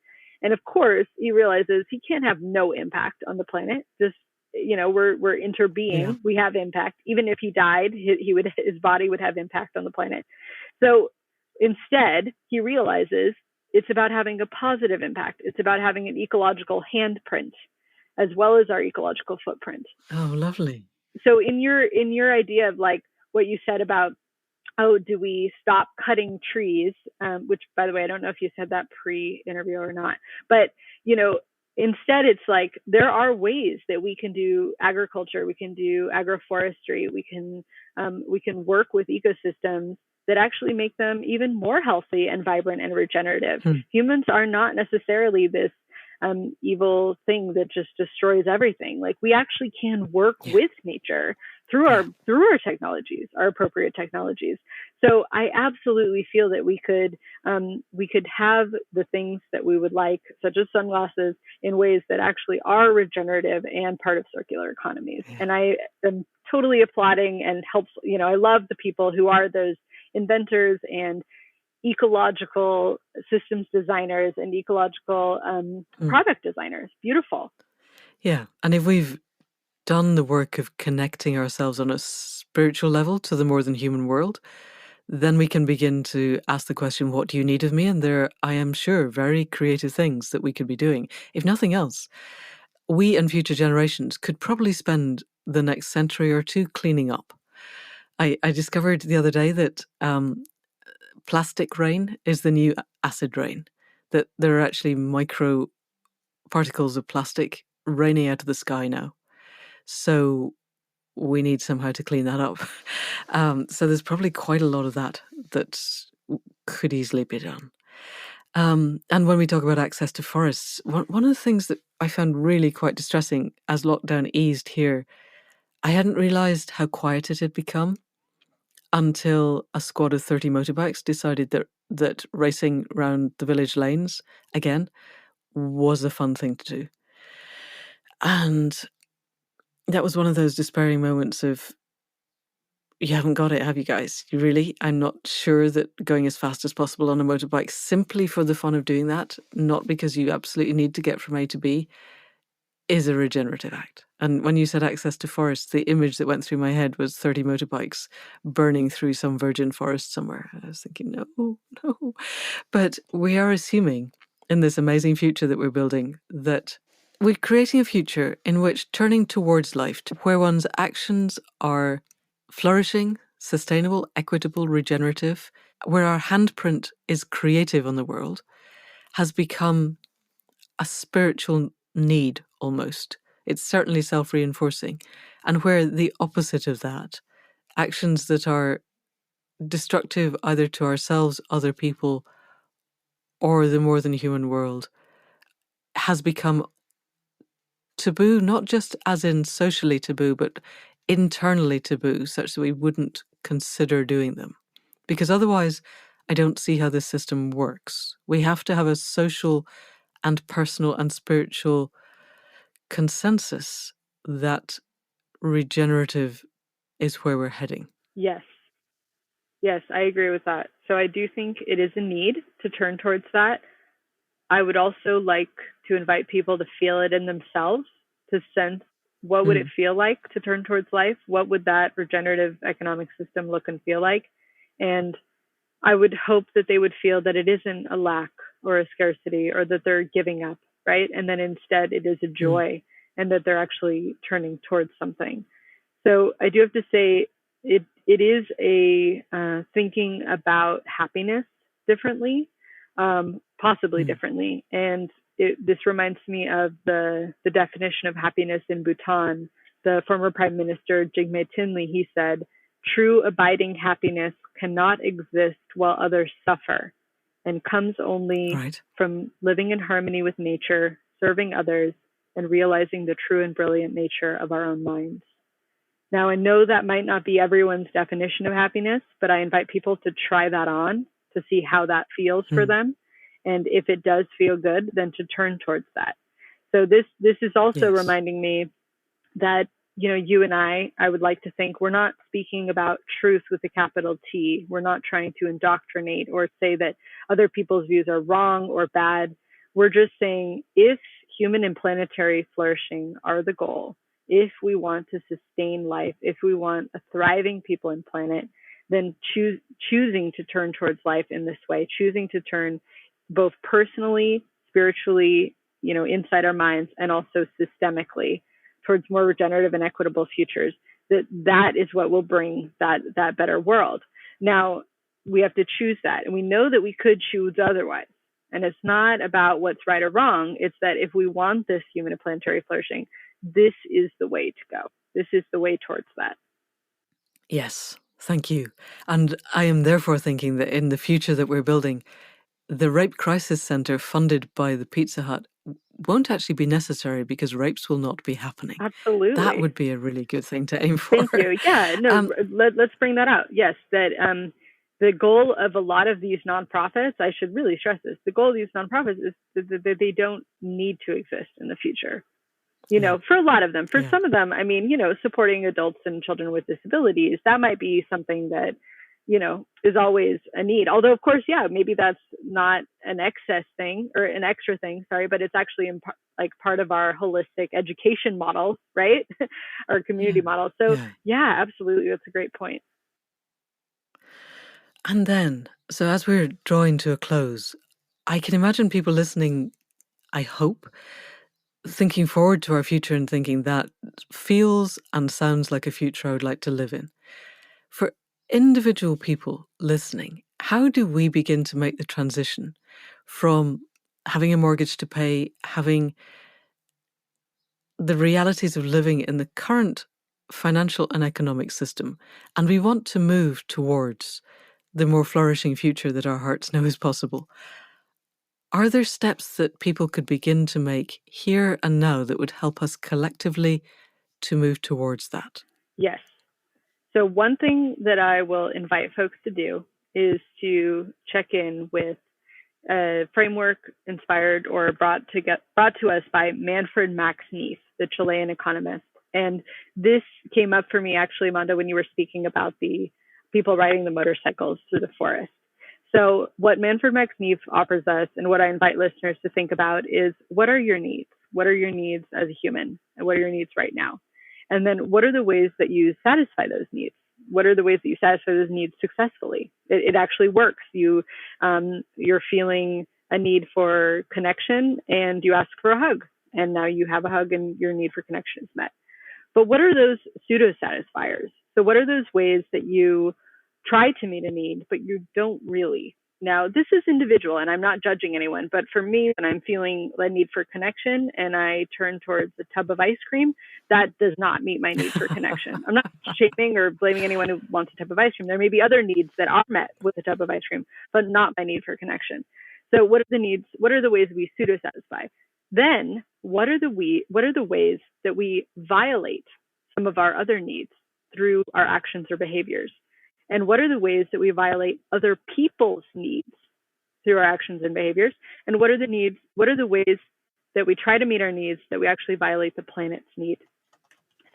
And of course, he realizes he can't have no impact on the planet. Just, we're interbeing. Yeah. We have impact. Even if he died, his body would have impact on the planet. So instead, he realizes it's about having a positive impact. It's about having an ecological handprint as well as our ecological footprint. Oh, lovely. So in your idea of like what you said about, do we stop cutting trees? Which, by the way, I don't know if you said that pre-interview or not, but instead it's like there are ways that we can do agriculture, we can do agroforestry, we can work with ecosystems that actually make them even more healthy and vibrant and regenerative. Humans are not necessarily this evil thing that just destroys everything. Like, we actually can work with nature through our technologies, our appropriate technologies. So I absolutely feel that we could have the things that we would like, such as sunglasses, in ways that actually are regenerative and part of circular economies. And I am totally applauding and helps. I love the people who are those inventors and ecological systems designers and ecological product designers. Beautiful. Yeah. And if we've done the work of connecting ourselves on a spiritual level to the more than human world, then we can begin to ask the question, what do you need of me? And there, I am sure, very creative things that we could be doing. If nothing else, we and future generations could probably spend the next century or two cleaning up. I discovered the other day that plastic rain is the new acid rain, that there are actually micro particles of plastic raining out of the sky now. So we need somehow to clean that up. So there's probably quite a lot of that could easily be done. And when we talk about access to forests, one of the things that I found really quite distressing as lockdown eased here, I hadn't realised how quiet it had become until a squad of 30 motorbikes decided that racing around the village lanes, again, was a fun thing to do. And that was one of those despairing moments of, you haven't got it, have you guys? You really? I'm not sure that going as fast as possible on a motorbike simply for the fun of doing that, not because you absolutely need to get from A to B, is a regenerative act. And when you said access to forests, the image that went through my head was 30 motorbikes burning through some virgin forest somewhere. I was thinking, no. But we are assuming in this amazing future that we're building that we're creating a future in which turning towards life, where one's actions are flourishing, sustainable, equitable, regenerative, where our handprint is creative on the world, has become a spiritual need almost. It's certainly self-reinforcing. And where the opposite of that, actions that are destructive either to ourselves, other people, or the more than human world, has become taboo, not just as in socially taboo, but internally taboo, such that we wouldn't consider doing them. Because otherwise, I don't see how this system works. We have to have a social and personal and spiritual consensus that regenerative is where we're heading. Yes, I agree with that. So I do think it is a need to turn towards that. I would also like to invite people to feel it in themselves, to sense what would it feel like to turn towards life? What would that regenerative economic system look and feel like? And I would hope that they would feel that it isn't a lack or a scarcity or that they're giving up, right? And then instead it is a joy and that they're actually turning towards something. So I do have to say it is a thinking about happiness differently, possibly differently. And this reminds me of the definition of happiness in Bhutan. The former Prime Minister Jigme Tinley, he said, "True abiding happiness cannot exist while others suffer and comes only from living in harmony with nature, serving others, and realizing the true and brilliant nature of our own minds. Now, I know that might not be everyone's definition of happiness, but I invite people to try that on to see how that feels for them. And if it does feel good, then to turn towards that. So this is also reminding me that, you and I would like to think we're not speaking about truth with a capital T. We're not trying to indoctrinate or say that other people's views are wrong or bad. We're just saying if human and planetary flourishing are the goal, if we want to sustain life, if we want a thriving people and planet, then choosing to turn towards life in this way, choosing to turn both personally, spiritually, inside our minds, and also systemically towards more regenerative and equitable futures, that is what will bring that better world. Now, we have to choose that. And we know that we could choose otherwise. And it's not about what's right or wrong. It's that if we want this human and planetary flourishing, this is the way to go. This is the way towards that. Yes, thank you. And I am therefore thinking that in the future that we're building, the Rape Crisis Centre funded by the Pizza Hut won't actually be necessary because rapes will not be happening. Absolutely. That would be a really good thing to aim for. Thank you. Yeah, no, let's bring that out. Yes, that the goal of a lot of these nonprofits, I should really stress this, the goal of these nonprofits is that they don't need to exist in the future. For a lot of them. For some of them, I mean, supporting adults and children with disabilities, that might be something that, is always a need. Although, of course, maybe that's not an excess thing or an extra thing, but it's actually part of our holistic education model, right? Our community model. So absolutely. That's a great point. And then, so as we're drawing to a close, I can imagine people listening, I hope, thinking forward to our future and thinking that feels and sounds like a future I would like to live in. For individual people listening, how do we begin to make the transition from having a mortgage to pay, having the realities of living in the current financial and economic system, and we want to move towards the more flourishing future that our hearts know is possible? Are there steps that people could begin to make here and now that would help us collectively to move towards that? Yes. So one thing that I will invite folks to do is to check in with a framework inspired or brought to us by Manfred Max-Neef, the Chilean economist. And this came up for me actually, Manda, when you were speaking about the people riding the motorcycles through the forest. So what Manfred Max-Neef offers us, and what I invite listeners to think about, is what are your needs? What are your needs as a human? And what are your needs right now? And then what are the ways that you satisfy those needs? What are the ways that you satisfy those needs successfully? It actually works. You're feeling a need for connection and you ask for a hug. And now you have a hug and your need for connection is met. But what are those pseudo satisfiers? So what are those ways that you try to meet a need, but you don't really? Now, this is individual and I'm not judging anyone, but for me, when I'm feeling a need for connection and I turn towards a tub of ice cream, that does not meet my need for connection. I'm not shaming or blaming anyone who wants a tub of ice cream. There may be other needs that are met with a tub of ice cream, but not my need for connection. So what are the needs? What are the ways we pseudo-satisfy? Then what are the ways that we violate some of our other needs through our actions or behaviors? And what are the ways that we violate other people's needs through our actions and behaviors? And what are the ways that we try to meet our needs that we actually violate the planet's need?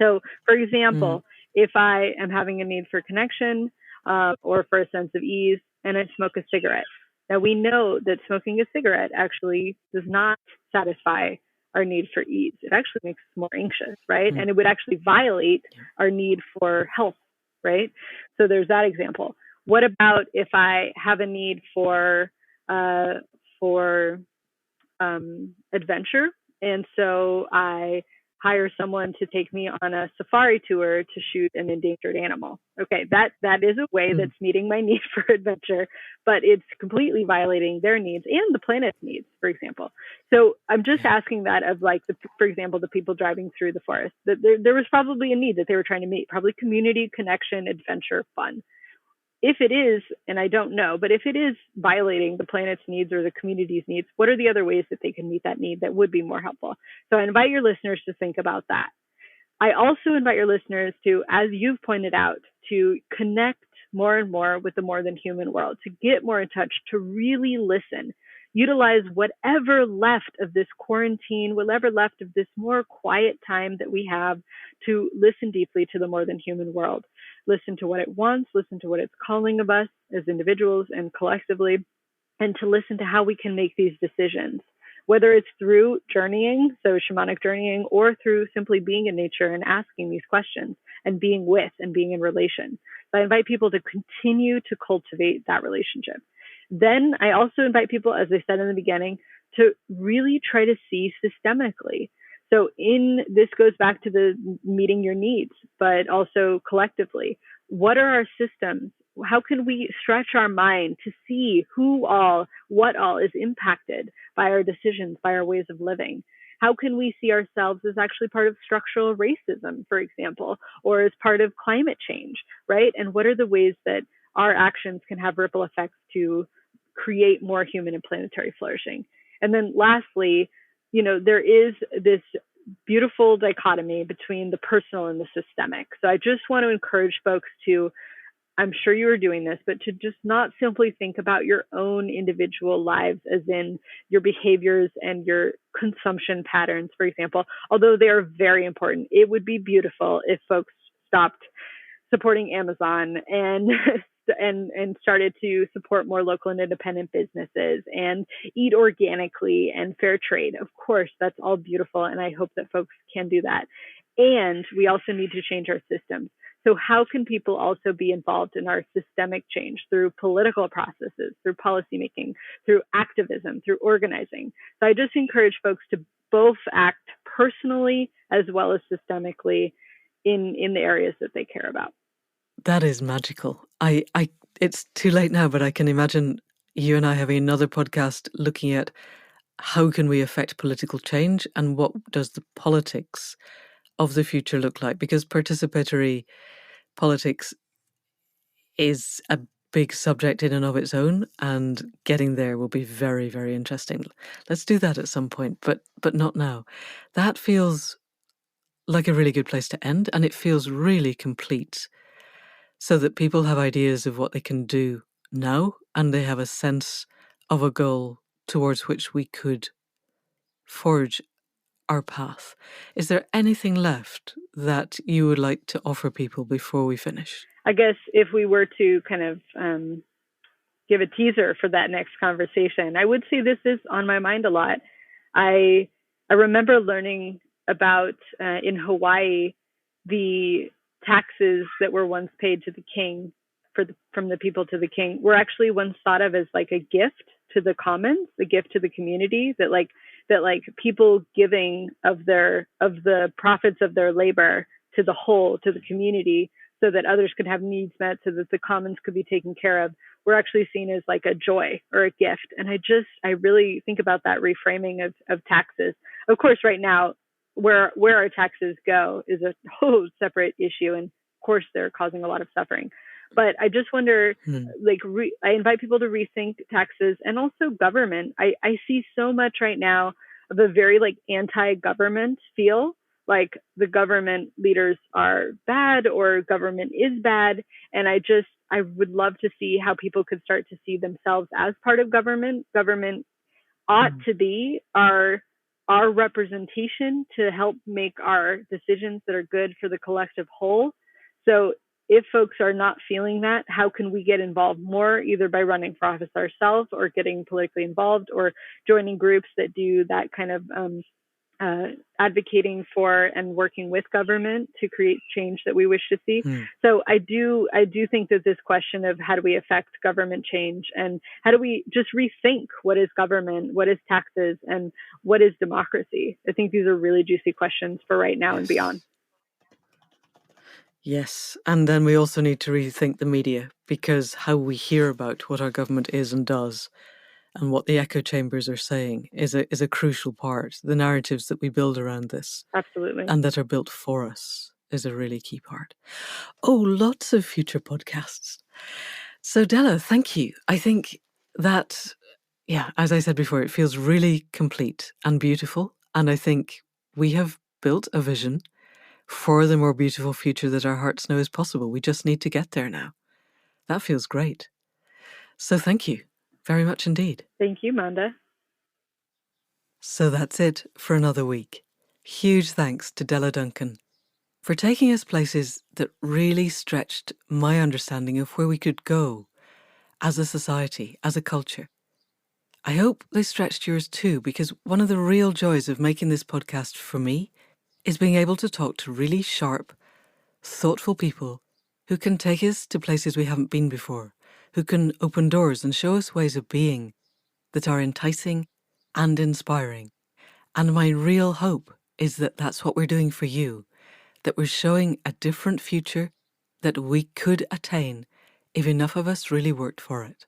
So, for example, if I am having a need for connection or for a sense of ease and I smoke a cigarette, now we know that smoking a cigarette actually does not satisfy our need for ease. It actually makes us more anxious, right? And it would actually violate our need for health, right? So there's that example. What about if I have a need for adventure, and so I hire someone to take me on a safari tour to shoot an endangered animal? Okay, that is a way that's meeting my need for adventure, but it's completely violating their needs and the planet's needs, for example. So I'm just asking that of, like, for example, the people driving through the forest, that there was probably a need that they were trying to meet, probably community, connection, adventure, fun. if it is, and I don't know, but if it is violating the planet's needs or the community's needs, what are the other ways that they can meet that need that would be more helpful? So I invite your listeners to think about that. I also invite your listeners to, as you've pointed out, to connect more and more with the more than human world, to get more in touch, to really listen. Utilize whatever left of this quarantine, whatever left of this more quiet time that we have to listen deeply to the more than human world. Listen to what it wants, listen to what it's calling of us as individuals and collectively, and to listen to how we can make these decisions, whether it's through journeying, so shamanic journeying, or through simply being in nature and asking these questions and being with and being in relation. So I invite people to continue to cultivate that relationship. Then I also invite people, as I said in the beginning, to really try to see systemically. So this goes back to the meeting your needs, but also collectively. What are our systems? How can we stretch our mind to see what all is impacted by our decisions, by our ways of living? How can we see ourselves as actually part of structural racism, for example, or as part of climate change, right? And what are the ways that our actions can have ripple effects to create more human and planetary flourishing? And then lastly, there is this beautiful dichotomy between the personal and the systemic. So I just want to encourage folks to, I'm sure you are doing this, but to just not simply think about your own individual lives as in your behaviors and your consumption patterns, for example, although they are very important. It would be beautiful if folks stopped supporting Amazon and started to support more local and independent businesses and eat organically and fair trade. Of course, that's all beautiful, and I hope that folks can do that. And we also need to change our systems. So how can people also be involved in our systemic change through political processes, through policymaking, through activism, through organizing? So I just encourage folks to both act personally as well as systemically in the areas that they care about. That is magical. It's too late now, but I can imagine you and I having another podcast looking at how can we affect political change and what does the politics of the future look like? Because participatory politics is a big subject in and of its own, and getting there will be very, very interesting. Let's do that at some point, but not now. That feels like a really good place to end, and it feels really complete, so that people have ideas of what they can do now, and they have a sense of a goal towards which we could forge our path. Is there anything left that you would like to offer people before we finish? I guess if we were to kind of give a teaser for that next conversation, I would say this is on my mind a lot. I remember learning about in Hawaii the taxes that were once paid to the king from the people to the king were actually once thought of as like a gift to the commons, a gift to the community, that people giving of the profits of their labor to the whole, to the community, so that others could have needs met, so that the commons could be taken care of, were actually seen as like a joy or a gift. And I really think about that reframing of taxes. Of course, right now, where our taxes go is a whole separate issue, and of course they're causing a lot of suffering. But I just wonder, I invite people to rethink taxes and also government. I see so much right now of a very anti-government feel, like the government leaders are bad or government is bad. And I would love to see how people could start to see themselves as part of government. Government ought to be our representation to help make our decisions that are good for the collective whole. So if folks are not feeling that, how can we get involved more, either by running for office ourselves or getting politically involved or joining groups that do that kind of advocating for and working with government to create change that we wish to see. So I do think that this question of how do we affect government change, and how do we just rethink what is government, what is taxes, and what is democracy? I think these are really juicy questions for right now and beyond. Yes, and then we also need to rethink the media, because how we hear about what our government is and does and what the echo chambers are saying is a crucial part. The narratives that we build around this, absolutely, and that are built for us, is a really key part. Oh, lots of future podcasts. So Della, thank you. I think that, as I said before, it feels really complete and beautiful. And I think we have built a vision for the more beautiful future that our hearts know is possible. We just need to get there now. That feels great. So thank you very much indeed. Thank you, Manda. So that's it for another week. Huge thanks to Della Duncan for taking us places that really stretched my understanding of where we could go as a society, as a culture. I hope they stretched yours too, because one of the real joys of making this podcast for me is being able to talk to really sharp, thoughtful people who can take us to places we haven't been before, who can open doors and show us ways of being that are enticing and inspiring. And my real hope is that that's what we're doing for you, that we're showing a different future that we could attain if enough of us really worked for it.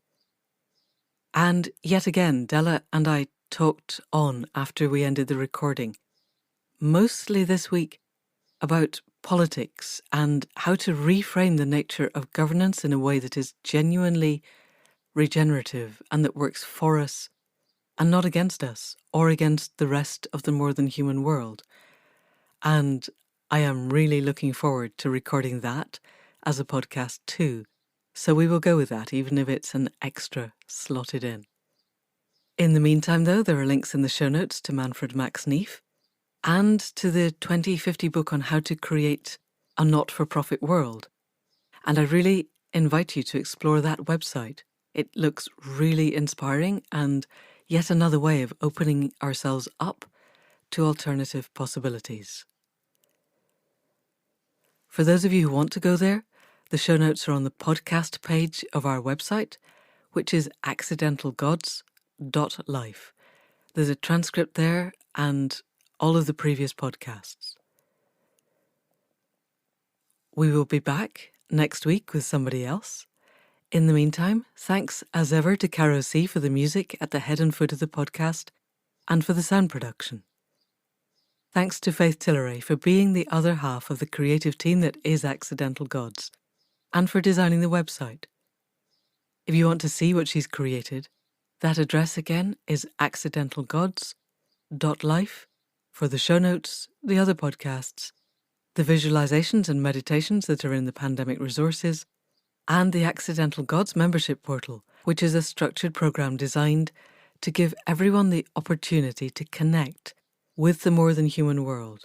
And yet again, Della and I talked on after we ended the recording, mostly this week, about politics and how to reframe the nature of governance in a way that is genuinely regenerative and that works for us and not against us or against the rest of the more than human world. And I am really looking forward to recording that as a podcast too. So we will go with that, even if it's an extra slotted in. In the meantime, though, there are links in the show notes to Manfred Max-Neef and to the 2050 book on how to create a not-for-profit world. And I really invite you to explore that website. It looks really inspiring and yet another way of opening ourselves up to alternative possibilities. For those of you who want to go there, the show notes are on the podcast page of our website, which is accidentalgods.life. There's a transcript there and all of the previous podcasts. We will be back next week with somebody else. In the meantime, thanks as ever to Caro C for the music at the head and foot of the podcast and for the sound production. Thanks to Faith Tilleray for being the other half of the creative team that is Accidental Gods and for designing the website. If you want to see what she's created, that address again is accidentalgods.life for the show notes, the other podcasts, the visualizations and meditations that are in the pandemic resources, and the Accidental Gods membership portal, which is a structured program designed to give everyone the opportunity to connect with the more than human world,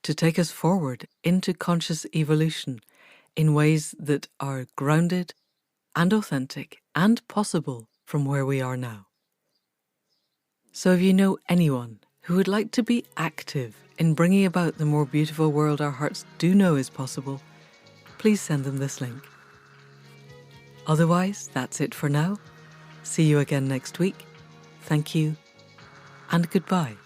to take us forward into conscious evolution in ways that are grounded and authentic and possible from where we are now. So if you know anyone who would like to be active in bringing about the more beautiful world our hearts do know is possible, please send them this link. Otherwise, that's it for now. See you again next week. Thank you, and goodbye.